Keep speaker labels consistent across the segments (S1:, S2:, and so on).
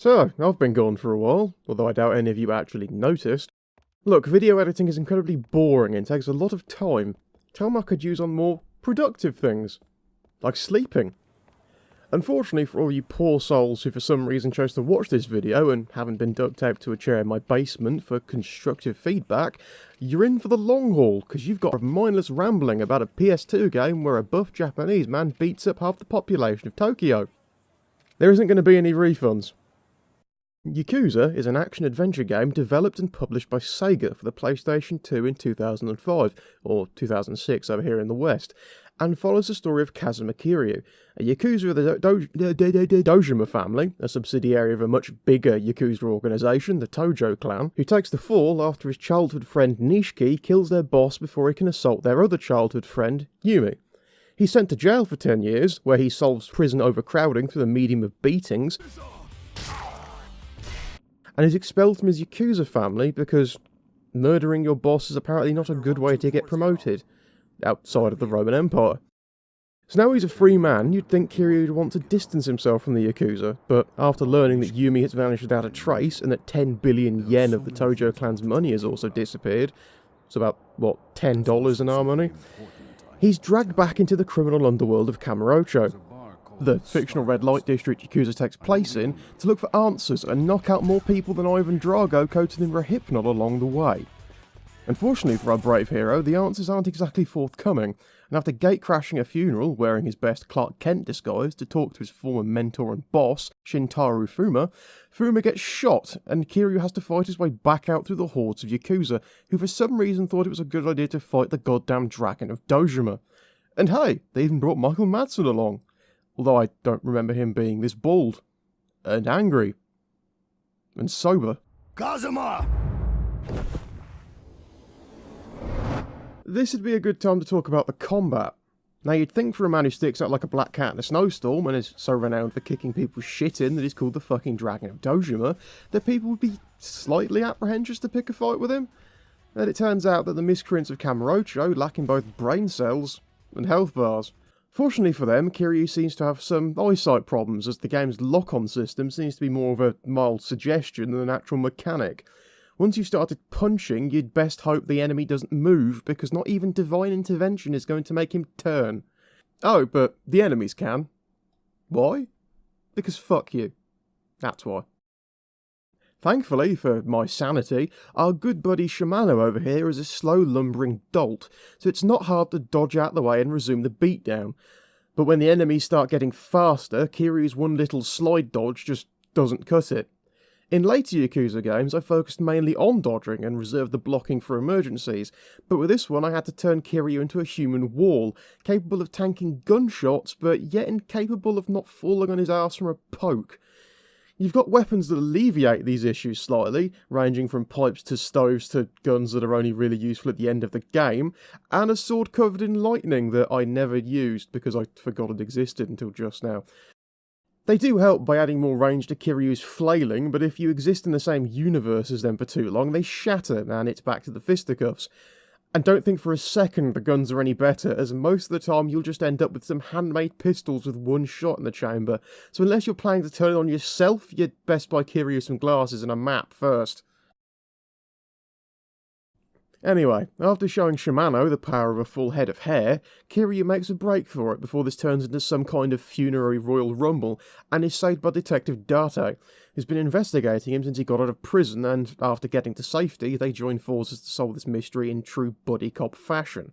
S1: So, I've been gone for a while, although I doubt any of you actually noticed. Look, video editing is incredibly boring and takes a lot of time. Time I could use on more productive things, like sleeping. Unfortunately for all you poor souls who for some reason chose to watch this video and haven't been duct taped to a chair in my basement for constructive feedback, you're in for the long haul, because you've got a mindless rambling about a PS2 game where a buff Japanese man beats up half the population of Tokyo. There isn't going to be any refunds. Yakuza is an action-adventure game developed and published by Sega for the PlayStation 2 in 2005, or 2006 over here in the West, and follows the story of Kazuma Kiryu, a Yakuza of the Dojima family, a subsidiary of a much bigger Yakuza organisation, the Tojo clan, who takes the fall after his childhood friend Nishiki kills their boss before he can assault their other childhood friend, Yumi. He's sent to jail for 10 years, where he solves prison overcrowding through the medium of beatings, and is expelled from his Yakuza family because murdering your boss is apparently not a good way to get promoted, outside of the Roman Empire. So now he's a free man, you'd think Kiryu would want to distance himself from the Yakuza, but after learning that Yumi has vanished without a trace, and that 10 billion yen of the Tojo clan's money has also disappeared, it's about, what, $10 in our money, he's dragged back into the criminal underworld of Kamurocho, the fictional red light district Yakuza takes place in, to look for answers and knock out more people than Ivan Drago coated in Rohypnol along the way. Unfortunately for our brave hero, the answers aren't exactly forthcoming, and after gate-crashing a funeral wearing his best Clark Kent disguise to talk to his former mentor and boss, Shintaro Fuma gets shot, and Kiryu has to fight his way back out through the hordes of Yakuza, who for some reason thought it was a good idea to fight the goddamn dragon of Dojima. And hey, they even brought Michael Madsen along. Although I don't remember him being this bald, and angry, and sober.
S2: Kazuma!
S1: This would be a good time to talk about the combat. Now you'd think for a man who sticks out like a black cat in a snowstorm and is so renowned for kicking people's shit in that he's called the fucking Dragon of Dojima, that people would be slightly apprehensive to pick a fight with him. But it turns out that the miscreants of Kamurocho lack in both brain cells and health bars. Fortunately for them, Kiryu seems to have some eyesight problems, as the game's lock-on system seems to be more of a mild suggestion than an actual mechanic. Once you've started punching, you'd best hope the enemy doesn't move, because not even divine intervention is going to make him turn. Oh, but the enemies can. Why? Because fuck you. That's why. Thankfully, for my sanity, our good buddy Shimano over here is a slow lumbering dolt, so it's not hard to dodge out the way and resume the beatdown. But when the enemies start getting faster, Kiryu's one little slide dodge just doesn't cut it. In later Yakuza games, I focused mainly on dodging and reserved the blocking for emergencies, but with this one I had to turn Kiryu into a human wall, capable of tanking gunshots, but yet incapable of not falling on his arse from a poke. You've got weapons that alleviate these issues slightly, ranging from pipes to stoves to guns that are only really useful at the end of the game, and a sword covered in lightning that I never used because I forgot it existed until just now. They do help by adding more range to Kiryu's flailing, but if you exist in the same universe as them for too long, they shatter and it's back to the fisticuffs. And don't think for a second the guns are any better, as most of the time you'll just end up with some handmade pistols with one shot in the chamber, so unless you're planning to turn it on yourself, you'd best buy Kiryu some glasses and a map first. Anyway, after showing Shimano the power of a full head of hair, Kiryu makes a break for it before this turns into some kind of funerary royal rumble, and is saved by Detective Date, who's been investigating him since he got out of prison, and after getting to safety, they join forces to solve this mystery in true buddy cop fashion.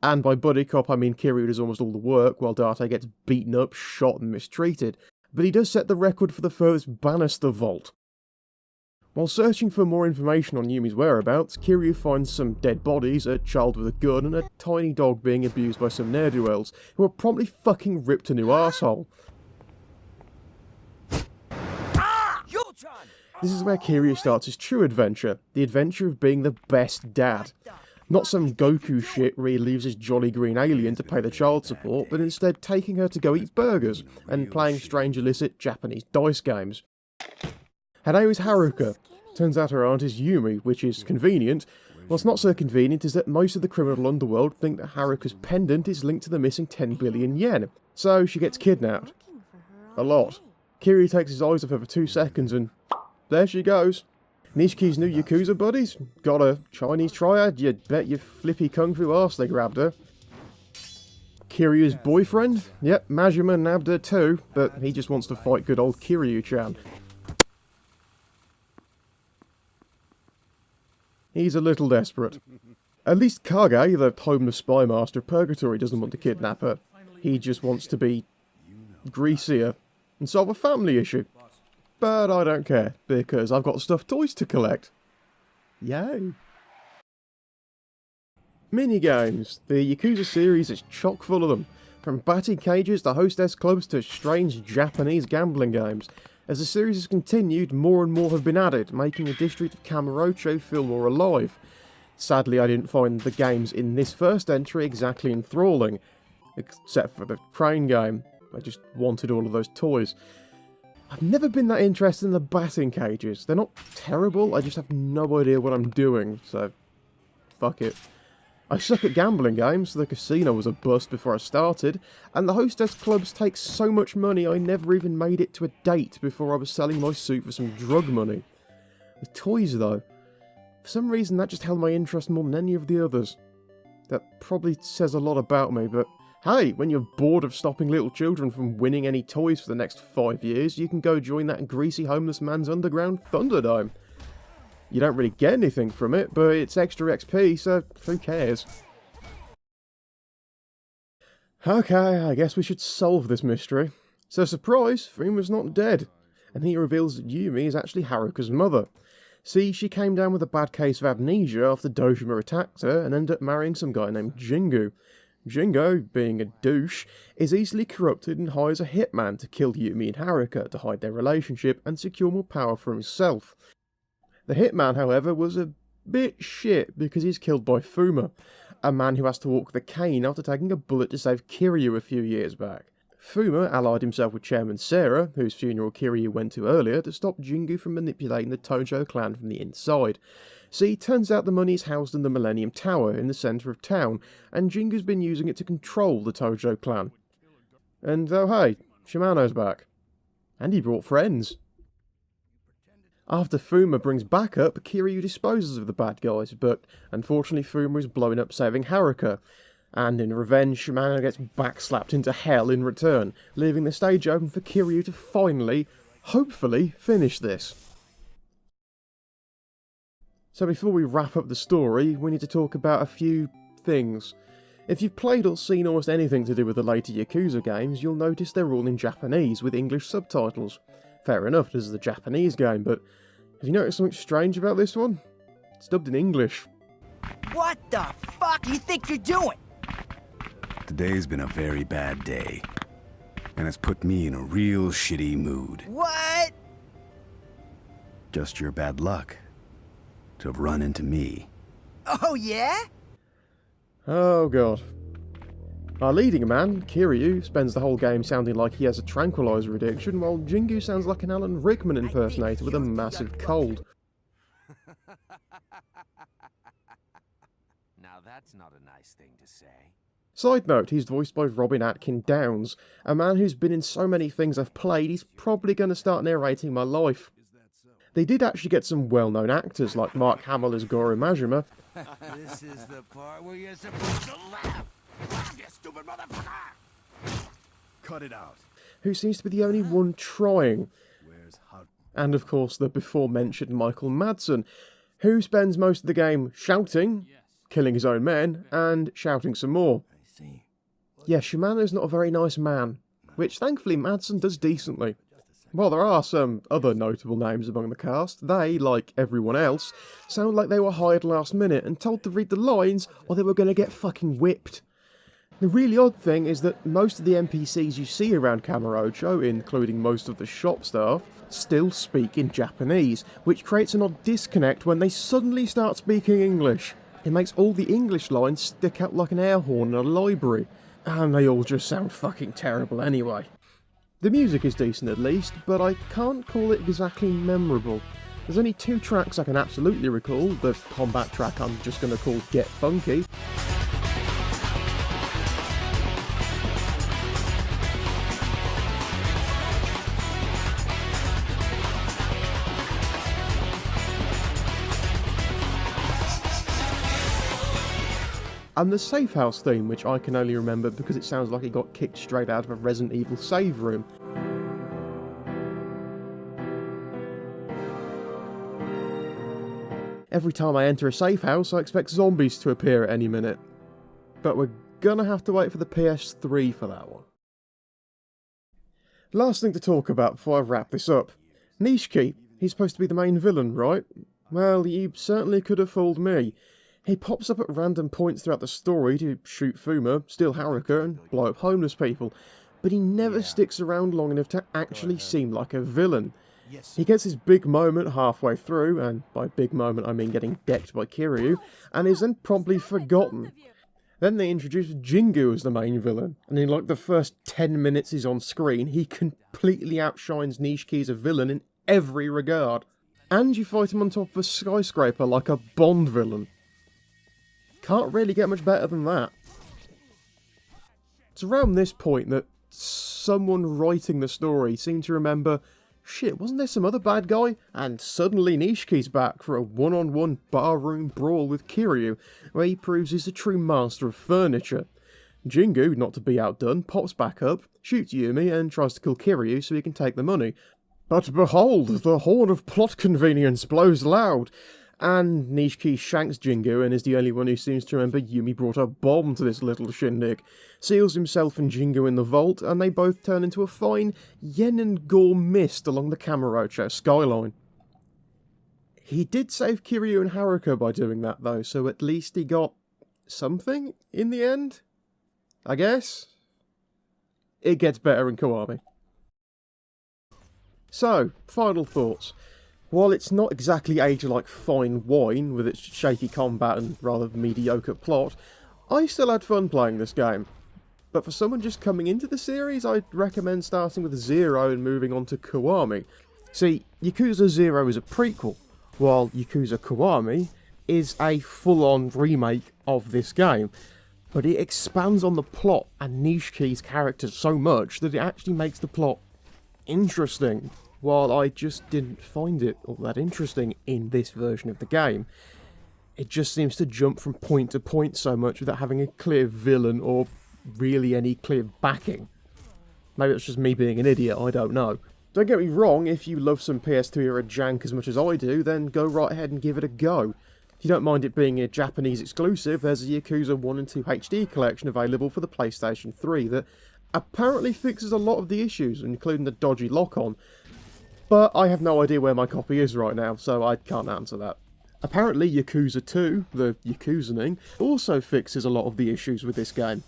S1: And by buddy cop I mean Kiryu does almost all the work, while Date gets beaten up, shot and mistreated, but he does set the record for the furthest banister vault. While searching for more information on Yumi's whereabouts, Kiryu finds some dead bodies, a child with a gun, and a tiny dog being abused by some ne'er-do-wells, who are promptly fucking ripped a new arsehole. This is where Kiryu starts his true adventure, the adventure of being the best dad. Not some Goku shit where he leaves his jolly green alien to pay the child support, but instead taking her to go eat burgers, and playing strange illicit Japanese dice games. Her name is Haruka. Turns out her aunt is Yumi, which is convenient. What's not so convenient is that most of the criminal underworld think that Haruka's pendant is linked to the missing 10 billion yen, so she gets kidnapped. A lot. Kiryu takes his eyes off her for 2 seconds and there she goes. Nishiki's new Yakuza buddies? Got a Chinese triad? You'd bet your flippy kung fu arse they grabbed her. Kiryu's boyfriend? Yep, Majima nabbed her too, but he just wants to fight good old Kiryu-chan. He's a little desperate. At least Kage, the homeless spy master of Purgatory, doesn't want to kidnap her. He just wants to be greasier and solve a family issue. But I don't care, because I've got stuffed toys to collect. Yay! Minigames. The Yakuza series is chock full of them. From batting cages to hostess clubs to strange Japanese gambling games. As the series has continued, more and more have been added, making the district of Kamurocho feel more alive. Sadly, I didn't find the games in this first entry exactly enthralling, except for the crane game. I just wanted all of those toys. I've never been that interested in the batting cages. They're not terrible, I just have no idea what I'm doing, so fuck it. I suck at gambling games, the casino was a bust before I started, and the hostess clubs take so much money I never even made it to a date before I was selling my suit for some drug money. The toys though, for some reason that just held my interest more than any of the others. That probably says a lot about me, but hey, when you're bored of stopping little children from winning any toys for the next 5 years, you can go join that greasy homeless man's underground Thunderdome. You don't really get anything from it, but it's extra XP, so who cares? Okay, I guess we should solve this mystery. So surprise, Fuma's not dead, and he reveals that Yumi is actually Haruka's mother. See, she came down with a bad case of amnesia after Dojima attacked her and ended up marrying some guy named Jingu. Jingo, being a douche, is easily corrupted and hires a hitman to kill Yumi and Haruka to hide their relationship and secure more power for himself. The hitman, however, was a bit shit because he's killed by Fuma, a man who has to walk the cane after taking a bullet to save Kiryu a few years back. Fuma allied himself with Chairman Sarah, whose funeral Kiryu went to earlier, to stop Jingu from manipulating the Tojo clan from the inside. See, turns out the money is housed in the Millennium Tower in the centre of town, and Jingu's been using it to control the Tojo clan. And oh hey, Shimano's back. And he brought friends. After Fuma brings backup, Kiryu disposes of the bad guys, but unfortunately Fuma is blown up saving Haruka, and in revenge Shimano gets backslapped into hell in return, leaving the stage open for Kiryu to finally, hopefully, finish this. So before we wrap up the story, we need to talk about a few things. If you've played or seen almost anything to do with the later Yakuza games, you'll notice they're all in Japanese with English subtitles. Fair enough, this is a Japanese game, but have you noticed something strange about this one? It's dubbed in English.
S2: What the fuck do you think you're doing?
S3: Today's been a very bad day, and it's put me in a real shitty mood.
S2: What?
S3: Just your bad luck to have run into me.
S2: Oh yeah?
S1: Oh god. Our leading man, Kiryu, spends the whole game sounding like he has a tranquilizer addiction, while Jingu sounds like an Alan Rickman impersonator with a massive cold.
S4: Now that's not a nice thing to say.
S1: Side note, he's voiced by Robin Atkin Downes, a man who's been in so many things I've played, he's probably going to start narrating my life. They did actually get some well-known actors like Mark Hamill as Goro Majima.
S4: This is the part where you're supposed to laugh. Laugh, you stupid motherfucker!
S3: Cut it out.
S1: Who seems to be the only one trying.
S3: Where's Hud?
S1: And of course the before-mentioned Michael Madsen, who spends most of the game shouting, killing his own men, and shouting some more. Yeah, Shimano's not a very nice man, which thankfully Madsen does decently. While there are some other notable names among the cast, they, like everyone else, sound like they were hired last minute and told to read the lines or they were going to get fucking whipped. The really odd thing is that most of the NPCs you see around Kamurocho, including most of the shop staff, still speak in Japanese, which creates an odd disconnect when they suddenly start speaking English. It makes all the English lines stick out like an air horn in a library, and they all just sound fucking terrible anyway. The music is decent at least, but I can't call it exactly memorable. There's only 2 tracks I can absolutely recall, the combat track I'm just going to call Get Funky, and the safe house theme, which I can only remember because it sounds like it got kicked straight out of a Resident Evil save room. Every time I enter a safe house, I expect zombies to appear at any minute. But we're gonna have to wait for the PS3 for that one. Last thing to talk about before I wrap this up. Nishiki, he's supposed to be the main villain, right? Well, you certainly could have fooled me. He pops up at random points throughout the story to shoot Fuma, steal Haruka, and blow up homeless people, but he never sticks around long enough to actually seem like a villain. He gets his big moment halfway through, and by big moment I mean getting decked by Kiryu, and is then promptly forgotten. Then they introduce Jingu as the main villain, and in like the first 10 minutes he's on screen, he completely outshines Nishiki as a villain in every regard. And you fight him on top of a skyscraper like a Bond villain. Can't really get much better than that. It's around this point that someone writing the story seemed to remember, shit, wasn't there some other bad guy? And suddenly Nishiki's back for a one-on-one barroom brawl with Kiryu, where he proves he's a true master of furniture. Jingu, not to be outdone, pops back up, shoots Yumi, and tries to kill Kiryu so he can take the money. But behold, the horn of plot convenience blows loud, and Nishiki shanks Jingu and is the only one who seems to remember Yumi brought a bomb to this little shindig, seals himself and Jingu in the vault, and they both turn into a fine yen and gore mist along the Kamurocho skyline. He did save Kiryu and Haruka by doing that though, so at least he got something in the end? I guess? It gets better in Kiwami. So, final thoughts. While it's not exactly aged like fine wine with its shaky combat and rather mediocre plot, I still had fun playing this game. But for someone just coming into the series, I'd recommend starting with 0 and moving on to Kiwami. See, Yakuza 0 is a prequel, while Yakuza Kiwami is a full-on remake of this game. But it expands on the plot and Nishiki's character so much that it actually makes the plot interesting, while I just didn't find it all that interesting in this version of the game. It just seems to jump from point to point so much without having a clear villain or really any clear backing. Maybe it's just me being an idiot, I don't know. Don't get me wrong, if you love some PS2 era jank as much as I do, then go right ahead and give it a go. If you don't mind it being a Japanese exclusive, there's a Yakuza 1 and 2 HD collection available for the PlayStation 3 that apparently fixes a lot of the issues, including the dodgy lock-on. But I have no idea where my copy is right now, so I can't answer that. Apparently Yakuza 2, the Yakuzaning, also fixes a lot of the issues with this game.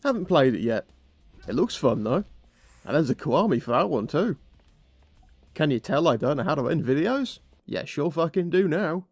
S1: Haven't played it yet. It looks fun though. And there's a Kiwami for that one too. Can you tell I don't know how to end videos? Yeah, sure fucking do now.